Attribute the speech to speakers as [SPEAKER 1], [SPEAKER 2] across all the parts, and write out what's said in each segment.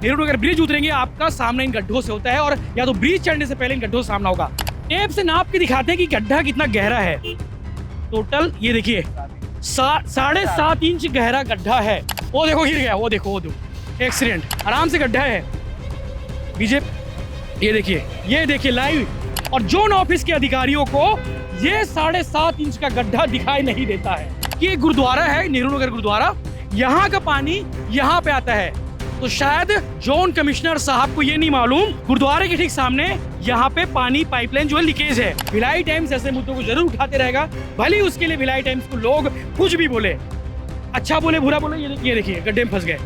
[SPEAKER 1] Nehru Nagar bridge उतरेंगे आपका सामना इन गड्ढों से होता है, और या तो ब्रिज चढ़ने से पहले इन गड्ढों से सामना होगा। टेप से नाप के दिखाते हैं कि गड्ढा कितना गहरा है। टोटल ये देखिए 7.5 इंच गहरा गड्ढा है। वो देखो गिर गया, वो देखो एक्सीडेंट, आराम से गड्ढा है बीजेपी। ये देखिए लाइव, और जोन ऑफिस के अधिकारियों को ये 7.5 इंच का गड्ढा दिखाई नहीं देता है कि ये गुरुद्वारा है, नेहरू नगर गुरुद्वारा, यहाँ का पानी यहाँ पे आता है। तो शायद जोन कमिश्नर साहब को ये नहीं मालूम गुरुद्वारे के ठीक सामने यहाँ पे पानी पाइपलाइन जो है लीकेज है। भिलाई टाइम्स ऐसे मुद्दों को जरूर उठाते रहेगा, भले उसके लिए भिलाई टाइम्स को लोग कुछ भी बोले, अच्छा बोले बुरा बोले। ये देखिए गड्ढे में फंस गए।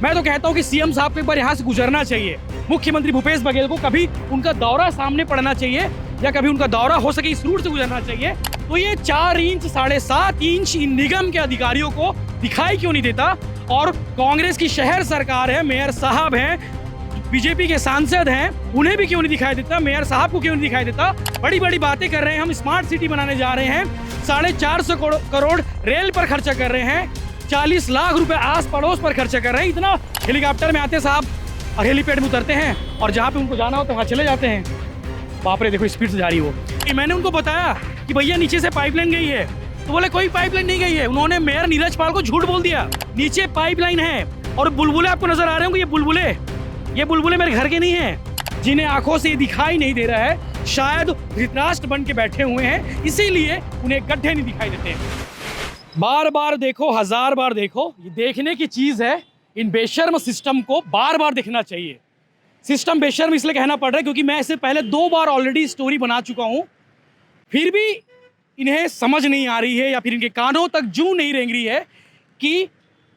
[SPEAKER 1] मैं तो कहता हूँ कि सीएम साहब को एक बार यहाँ से गुजरना चाहिए, मुख्यमंत्री भूपेश बघेल को कभी उनका दौरा सामने पड़ना चाहिए, या कभी उनका दौरा हो सके इस रूट से गुजरना चाहिए। तो ये 4 इंच 7.5 इंच इन निगम के अधिकारियों को दिखाई क्यों नहीं देता? और कांग्रेस की शहर सरकार है, मेयर साहब हैं, बीजेपी के सांसद हैं, उन्हें भी क्यों नहीं दिखाई देता? मेयर साहब को क्यों नहीं दिखाई देता? बड़ी बड़ी बातें कर रहे हैं, हम स्मार्ट सिटी बनाने जा रहे हैं, 450 करोड़ रेल पर खर्चा कर रहे हैं, 40 लाख रुपए आस पड़ोस पर खर्चा कर रहे हैं। इतना हेलीकॉप्टर में आते साहब और हेलीपैड में उतरते हैं, और जहाँ पे उनको जाना हो तो वहाँ चले जाते हैं। बाप रे, देखो स्पीड से जा रही हो। मैंने उनको बताया कि भैया नीचे से पाइपलाइन गई है, तो बोले कोई पाइपलाइन नहीं गई है। उन्होंने मेयर नीरज पाल को झूठ बोल दिया, नीचे पाइपलाइन है। और बुलबुले आपको नजर आ रहे होंगे, ये बुलबुले मेरे घर के नहीं हैं, जिन्हें आंखों से दिखाई नहीं दे रहा है, शायद धृतराष्ट्र बन के बैठे हुए हैं, इसीलिए उन्हें गड्ढे नहीं दिखाई देते। बार बार देखो, 1000 बार देखो, ये देखने की चीज है। इन बेशर्म सिस्टम को बार बार देखना चाहिए। सिस्टम बेशर्म इसलिए कहना पड़ रहा है क्योंकि मैं इससे पहले 2 बार ऑलरेडी स्टोरी बना चुका हूं, फिर भी इन्हें समझ नहीं आ रही है, या फिर इनके कानों तक जूं नहीं रेंग रही है कि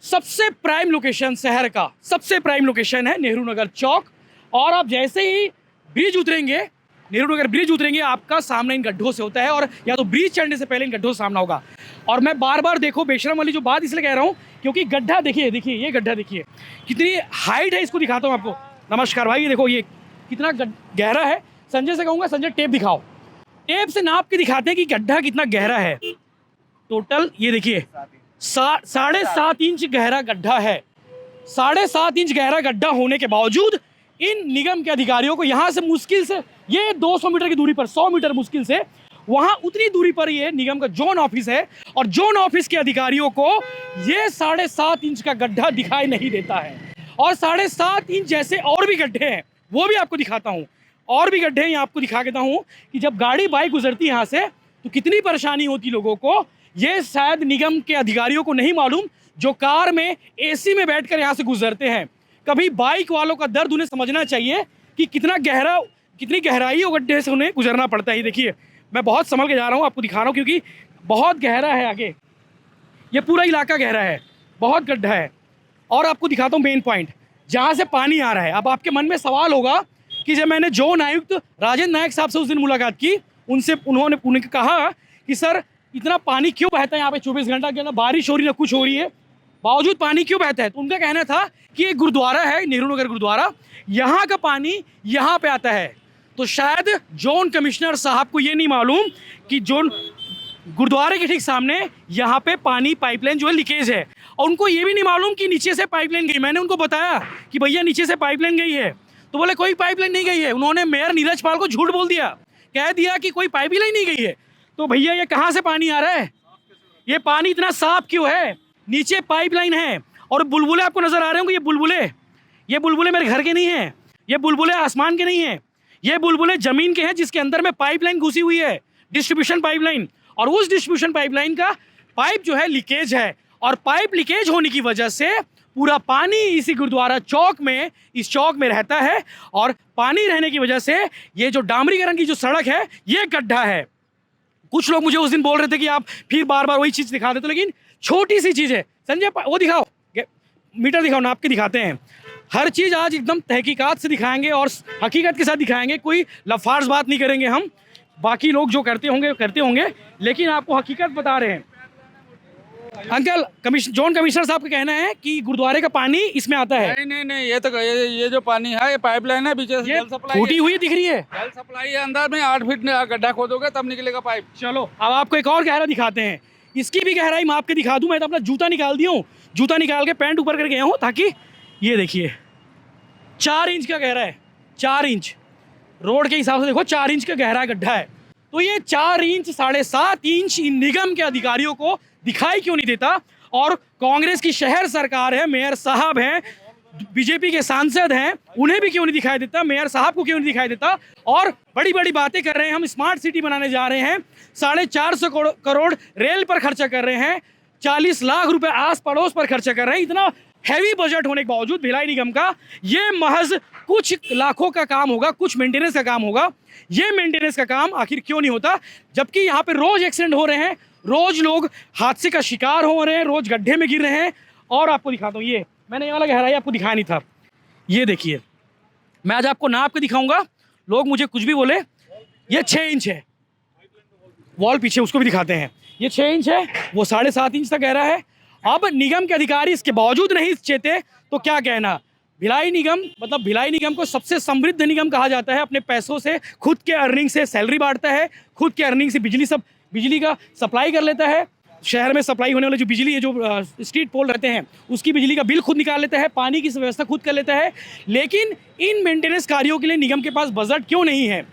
[SPEAKER 1] सबसे प्राइम लोकेशन, शहर का सबसे प्राइम लोकेशन है नेहरू नगर चौक। और आप जैसे ही ब्रिज उतरेंगे, नेहरू नगर ब्रिज उतरेंगे, आपका सामना इन गड्ढों से होता है, और या तो ब्रिज चढ़ने से पहले इन गड्ढों से सामना होगा। और मैं बार बार देखो बेशरम वाली जो बात इसलिए कह रहा हूँ क्योंकि गड्ढा देखिए, ये गड्ढा देखिए कितनी हाइट है, इसको दिखाता हूँ आपको। नमस्कार भाई, ये देखो ये कितना गहरा है। संजय से कहूँगा, संजय टेप दिखाओ, टेप से नाप के दिखाते हैं कि गड्ढा कितना गहरा है। टोटल ये देखिए 7.5 इंच गहरा गड्ढा है। 7.5 इंच गहरा गड्ढा होने के बावजूद इन निगम के अधिकारियों को यहाँ से मुश्किल से, ये 200 मीटर की दूरी पर, 100 मीटर मुश्किल से, वहाँ उतनी दूरी पर ये निगम का जोन ऑफिस है, और जोन ऑफिस के अधिकारियों को ये 7.5 इंच का गड्ढा दिखाई नहीं देता है। और 7.5 इंच जैसे और भी गड्ढे हैं, वो भी आपको दिखाता हूँ। और भी गड्ढे हैं, आपको दिखा देता हूँ कि जब गाड़ी बाइक गुजरती है यहाँ से तो कितनी परेशानी होती लोगों को। ये शायद निगम के अधिकारियों को नहीं मालूम, जो कार में एसी में बैठकर यहाँ से गुजरते हैं। कभी बाइक वालों का दर्द उन्हें समझना चाहिए कि कितनी गहराई और गड्ढे से उन्हें गुजरना पड़ता है। ये देखिए, मैं बहुत संभल के जा रहा हूँ, आपको दिखा रहा हूँ क्योंकि बहुत गहरा है आगे, ये पूरा इलाका गहरा है, बहुत गड्ढा है। और आपको दिखाता हूँ मेन पॉइंट जहाँ से पानी आ रहा है। अब आपके मन में सवाल होगा कि जब मैंने जोन आयुक्त राजेंद्र नायक साहब से उस दिन मुलाकात की, उन्होंने कहा कि सर इतना पानी क्यों बहता है यहाँ पे 24 घंटा के अंदर, बारिश हो रही है ना कुछ हो रही है, बावजूद पानी क्यों बहता है? तो उनका कहना था कि ये गुरुद्वारा है, नेहरू नगर गुरुद्वारा, यहाँ का पानी यहाँ पे आता है। तो शायद जोन कमिश्नर साहब को ये नहीं मालूम कि जोन गुरुद्वारे के ठीक सामने यहाँ पे पानी पाइपलाइन जो है लीकेज है, और उनको ये भी नहीं मालूम कि नीचे से पाइपलाइन गई। मैंने उनको बताया कि भैया नीचे से पाइपलाइन गई है, तो बोले कोई पाइपलाइन नहीं गई है। उन्होंने मेयर नीरज पाल को झूठ बोल दिया, कह दिया कि कोई पाइपलाइन नहीं गई है। तो भैया ये कहाँ से पानी आ रहा है? ये पानी इतना साफ क्यों है? नीचे पाइपलाइन है। और बुलबुले आपको नजर आ रहे होंगे, ये बुलबुले मेरे घर के नहीं हैं, ये बुलबुले आसमान के नहीं हैं, ये बुलबुले जमीन के हैं जिसके अंदर में पाइपलाइन घुसी हुई है, डिस्ट्रीब्यूशन पाइपलाइन। और उस डिस्ट्रीब्यूशन पाइपलाइन का पाइप जो है लीकेज है, और पाइप लीकेज होने की वजह से पूरा पानी इसी गुरुद्वारा चौक में, इस चौक में रहता है, और पानी रहने की वजह से ये जो डामरीकरण की जो सड़क है ये गड्ढा है। कुछ लोग मुझे उस दिन बोल रहे थे कि आप फिर बार बार वही चीज़ दिखा देते, लेकिन छोटी सी चीज़ है। संजय वो दिखाओ, मीटर दिखाओ, नाप के दिखाते हैं। हर चीज़ आज एकदम तहकीकात से दिखाएंगे और हकीकत के साथ दिखाएंगे, कोई लफार्ज बात नहीं करेंगे हम। बाकी लोग जो करते होंगे, लेकिन आपको हकीकत बता रहे हैं। अंकल, जोन कमिश्नर साहब का कहना है कि गुरुद्वारे का पानी इसमें आता है।
[SPEAKER 2] नहीं, ये जो पानी है ये पाइपलाइन है, पीछे से जल सप्लाई
[SPEAKER 1] टूटी हुई दिख रही है।
[SPEAKER 2] जल सप्लाई है, अंदर में 8 फीट गड्ढा खोदोगे तब निकलेगा पाइप।
[SPEAKER 1] चलो अब आपको एक और गहरा दिखाते हैं, इसकी भी गहराई माप के दिखा दूं। मैं तो अपना जूता निकाल दिया हूँ, जूता निकाल के पैंट ऊपर करके गया हूँ ताकि ये देखिए 4 इंच का गहरा है, 4 इंच रोड के हिसाब से देखो 4 इंच का गहरा गड्ढा है। तो ये 4 इंच 7.5 इंच इन निगम के अधिकारियों को दिखाई क्यों नहीं देता? और कांग्रेस की शहर सरकार है, मेयर साहब हैं, बीजेपी के सांसद हैं, उन्हें भी क्यों नहीं दिखाई देता? मेयर साहब को क्यों नहीं दिखाई देता? और बड़ी बड़ी बातें कर रहे हैं, हम स्मार्ट सिटी बनाने जा रहे हैं, 450 करोड़ रेल पर खर्चा कर रहे हैं, 40 लाख रुपए आस पड़ोस पर खर्चा कर रहे हैं। इतना हैवी बजट होने के बावजूद भिलाई निगम का ये महज कुछ लाखों का काम होगा, कुछ मेंटेनेंस का काम होगा। ये मेंटेनेंस का काम आखिर क्यों नहीं होता? जबकि यहाँ पे रोज एक्सीडेंट हो रहे हैं, रोज लोग हादसे का शिकार हो रहे हैं, रोज गड्ढे में गिर रहे हैं। और आपको दिखाता हूँ, ये मैंने ये वाला गहराई आपको दिखाया नहीं था, ये देखिए, मैं आज आपको नाप के दिखाऊंगा, लोग मुझे कुछ भी बोले। ये 6 इंच है, वॉल पीछे उसको भी दिखाते हैं, ये 6 इंच है, वो 7.5 इंच तक गहरा है। अब निगम के अधिकारी इसके बावजूद नहीं चेते तो क्या कहना। भिलाई निगम, मतलब भिलाई निगम को सबसे समृद्ध निगम कहा जाता है। अपने पैसों से, खुद के अर्निंग से सैलरी बांटता है, खुद के अर्निंग से बिजली का सप्लाई कर लेता है। शहर में सप्लाई होने वाली जो बिजली है, जो स्ट्रीट पोल रहते हैं, उसकी बिजली का बिल खुद निकाल लेता है, पानी की व्यवस्था खुद कर लेता है। लेकिन इन मेंटेनेंस कार्यों के लिए निगम के पास बजट क्यों नहीं है?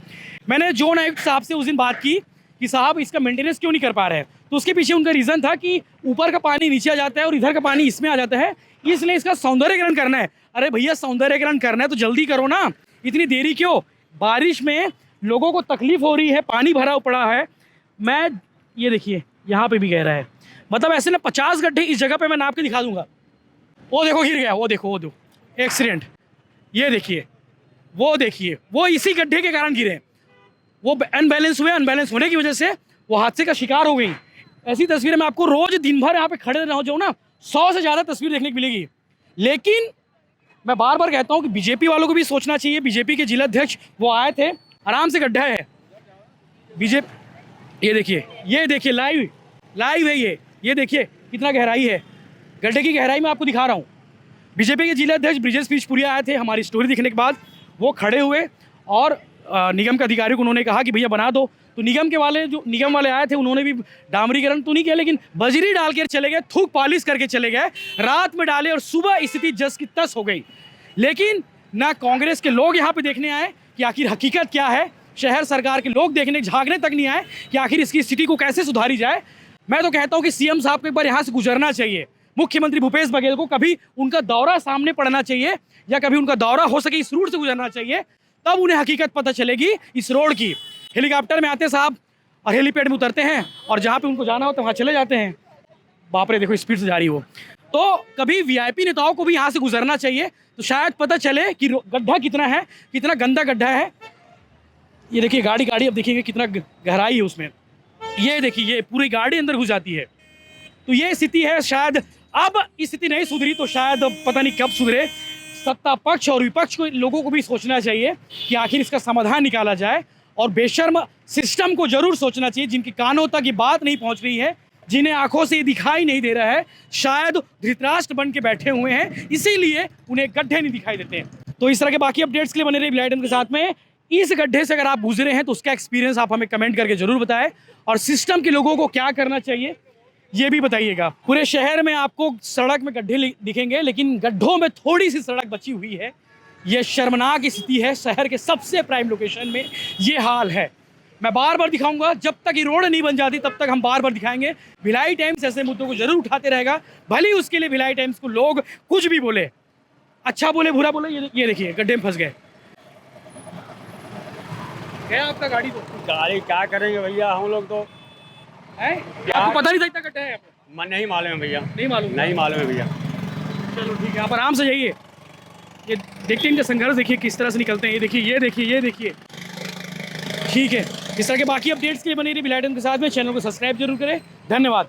[SPEAKER 1] मैंने जोन आयुक्त साहब से उस दिन बात की कि साहब इसका मेंटेनेंस क्यों नहीं कर पा रहे हैं, तो उसके पीछे उनका रीज़न था कि ऊपर का पानी नीचे आ जाता है और इधर का पानी इसमें आ जाता है, इसलिए इसका सौंदर्यीकरण करना है। अरे भैया, सौंदर्यीकरण करना है तो जल्दी करो ना, इतनी देरी क्यों? बारिश में लोगों को तकलीफ हो रही है, पानी भरा पड़ा है। मैं ये देखिए, यहाँ पे भी गहरा है, मतलब ऐसे ना 50 गड्ढे इस जगह पे मैं नाप के दिखा दूंगा। वो देखो गिर गया, वो देखो एक्सीडेंट, ये देखिए, वो देखिए, वो इसी गड्ढे के कारण गिरे, वो अनबैलेंस हुए, अनबैलेंस होने की वजह से वो हादसे का शिकार हो गई। ऐसी तस्वीरें मैं आपको रोज दिन भर यहाँ पे खड़े रहो जाऊँ ना, 100 से ज़्यादा तस्वीर देखने को मिलेगी। लेकिन मैं बार बार कहता हूँ कि बीजेपी वालों को भी सोचना चाहिए। बीजेपी के जिला अध्यक्ष वो आए थे, आराम से गड्ढा है बीजेपी, ये देखिए लाइव है, ये देखिए कितना गहराई है, गड्ढे की गहराई मैं आपको दिखा रहा हूँ। बीजेपी के जिला अध्यक्ष ब्रिजेश पीछपुरिया आए थे, हमारी स्टोरी दिखने के बाद वो खड़े हुए और निगम के अधिकारियों को उन्होंने कहा कि भैया बना दो। तो निगम वाले आए थे, उन्होंने भी डामरीकरण तो नहीं किया, लेकिन बजरी डाल के चले गए, थूक पॉलिश करके चले गए, रात में डाले और सुबह स्थिति जस की तस हो गई। लेकिन ना कांग्रेस के लोग यहाँ पे देखने आए कि आखिर हकीकत क्या है, शहर सरकार के लोग झांकने तक नहीं आए कि आखिर इसकी स्थिति को कैसे सुधारी जाए। मैं तो कहता हूँ कि सीएम साहब को एक बार यहाँ से गुजरना चाहिए, मुख्यमंत्री भूपेश बघेल को कभी उनका दौरा सामने पड़ना चाहिए, या कभी उनका दौरा हो सके इस रूट से गुजरना चाहिए, तब उन्हें हकीकत पता चलेगी इस रोड की। हेलीकॉप्टर में आते साहब और हेलीपैड में उतरते हैं और जहाँ पे उनको जाना हो तो वहाँ चले जाते हैं। बाप रे, देखो स्पीड से जा रही हो। तो कभी वीआईपी नेताओं को भी यहाँ से गुजरना चाहिए, तो शायद पता चले कि गड्ढा कितना है, कितना गंदा गड्ढा है। ये देखिए गाड़ी अब देखिए कितना गहराई है उसमें, ये देखिए, ये पूरी गाड़ी अंदर घुस जाती है। तो ये स्थिति है। शायद अब स्थिति नहीं सुधरी तो शायद पता नहीं कब सुधरे। सत्ता पक्ष और विपक्ष को, लोगों को भी सोचना चाहिए कि आखिर इसका समाधान निकाला जाए, और बेशर्म सिस्टम को जरूर सोचना चाहिए, जिनके कानों तक ये बात नहीं पहुंच रही है, जिन्हें आंखों से ये दिखाई नहीं दे रहा है, शायद धृतराष्ट्र बन के बैठे हुए हैं, इसीलिए उन्हें गड्ढे नहीं दिखाई देते हैं। तो इस तरह के बाकी अपडेट्स के लिए बने रहिए भिलाई टाइम्स के साथ में। इस गड्ढे से अगर आप गुजरे हैं तो उसका एक्सपीरियंस आप हमें कमेंट करके जरूर बताएं, और सिस्टम के लोगों को क्या करना चाहिए ये भी बताइएगा। पूरे शहर में आपको सड़क में गड्ढे दिखेंगे, लेकिन गड्ढों में थोड़ी सी सड़क बची हुई है। ये शर्मनाक स्थिति है, शहर के सबसे प्राइम लोकेशन में ये हाल है। मैं बार बार दिखाऊंगा, जब तक ये रोड नहीं बन जाती तब तक हम बार बार दिखाएंगे। भिलाई टाइम्स ऐसे मुद्दों को जरूर उठाते रहेगा, भले ही उसके लिए भिलाई टाइम्स को लोग कुछ भी बोले, अच्छा बोले बुरा बोले। ये देखिए गड्ढे में फंस गए, गया आपका गाड़ी। तो
[SPEAKER 3] गाड़ी क्या करेंगे भैया, हम लोग तो
[SPEAKER 1] है, आपको पता नहीं था इतना गड्ढा है?
[SPEAKER 3] मन नहीं मालूम है भैया,
[SPEAKER 1] नहीं मालूम है भैया। चलो ठीक है, आप आराम से जाइए। ये देखते हैं इनका संघर्ष, देखिए किस तरह से निकलते हैं। ये देखिए ठीक है। इस तरह के बाकी अपडेट्स के लिए बने रहिए भिलाई टाइम्स के साथ में। चैनल को सब्सक्राइब जरूर करें। धन्यवाद।